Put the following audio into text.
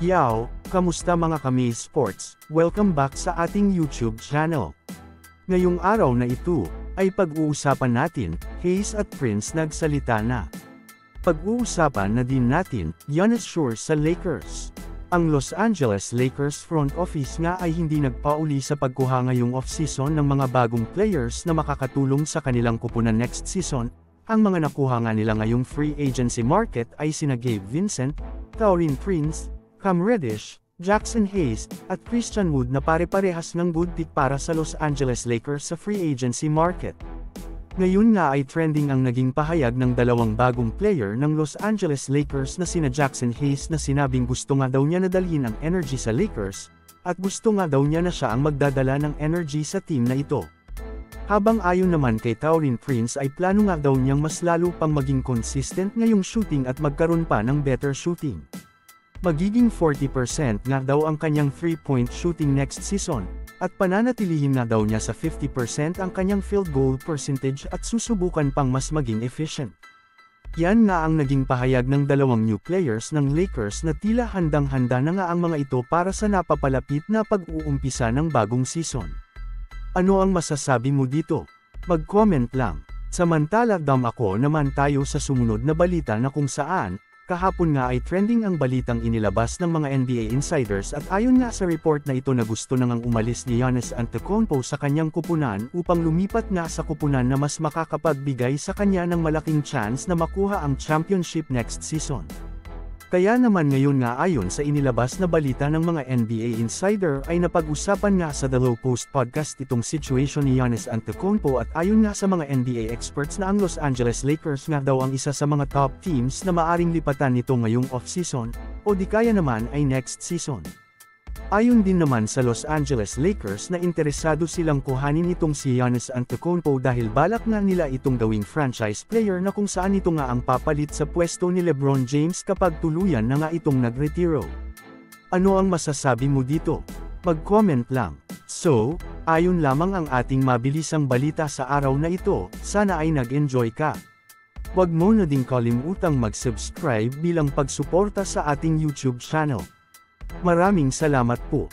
Yow, kamusta mga kami sports? Welcome back sa ating YouTube channel. Ngayong araw na ito, ay pag-uusapan natin, Hayes at Prince nagsalita na. Pag-uusapan na din natin, Giannis sa Lakers. Ang Los Angeles Lakers front office nga ay hindi nagpauli sa pagkuha ngayong off-season ng mga bagong players na makakatulong sa kanilang kupunan next season. Ang mga nakuha nga nila ngayong free agency market ay sina Gabe Vincent, Taurean Prince, Cam Reddish, Jackson Hayes, at Christian Wood na pare-parehas ng good pick para sa Los Angeles Lakers sa free agency market. Ngayon nga ay trending ang naging pahayag ng dalawang bagong player ng Los Angeles Lakers na sina Jackson Hayes na sinabing gusto nga daw niya nadalhin ang energy sa Lakers, at gusto nga daw niya na siya ang magdadala ng energy sa team na ito. Habang ayon naman kay Taurean Prince ay plano nga daw niyang mas lalo pang maging consistent ngayong shooting at magkaroon pa ng better shooting. Magiging 40% nga daw ang kanyang 3-point shooting next season, at pananatilihin nga daw niya sa 50% ang kanyang field goal percentage at susubukan pang mas maging efficient. Yan nga ang naging pahayag ng dalawang new players ng Lakers na tila handang-handa na nga ang mga ito para sa napapalapit na pag-uumpisa ng bagong season. Ano ang masasabi mo dito? Mag-comment lang. Samantala ako naman tayo sa sumunod na balita na kung saan, kahapon nga ay trending ang balitang inilabas ng mga NBA insiders at ayon nga sa report na ito na gusto na ngang umalis ni Giannis Antetokounmpo sa kanyang kupunan upang lumipat nga sa kupunan na mas makakapagbigay sa kanya ng malaking chance na makuha ang championship next season. Kaya naman ngayon nga ayon sa inilabas na balita ng mga NBA insider ay napag-usapan nga sa The Low Post podcast itong situation ni Giannis Antetokounmpo at ayon nga sa mga NBA experts na ang Los Angeles Lakers nga daw ang isa sa mga top teams na maaring lipatan nito ngayong off-season, o di kaya naman ay next season. Ayon din naman sa Los Angeles Lakers na interesado silang kuhanin itong si Giannis Antetokounmpo dahil balak nga nila itong gawing franchise player na kung saan ito nga ang papalit sa pwesto ni LeBron James kapag tuluyan na nga itong nagretiro. Ano ang masasabi mo dito? Mag-comment lang. So, ayon lamang ang ating mabilisang balita sa araw na ito, sana ay nag-enjoy ka. Huwag mo na ding kalimutang mag-subscribe bilang pagsuporta sa ating YouTube channel. Maraming salamat po.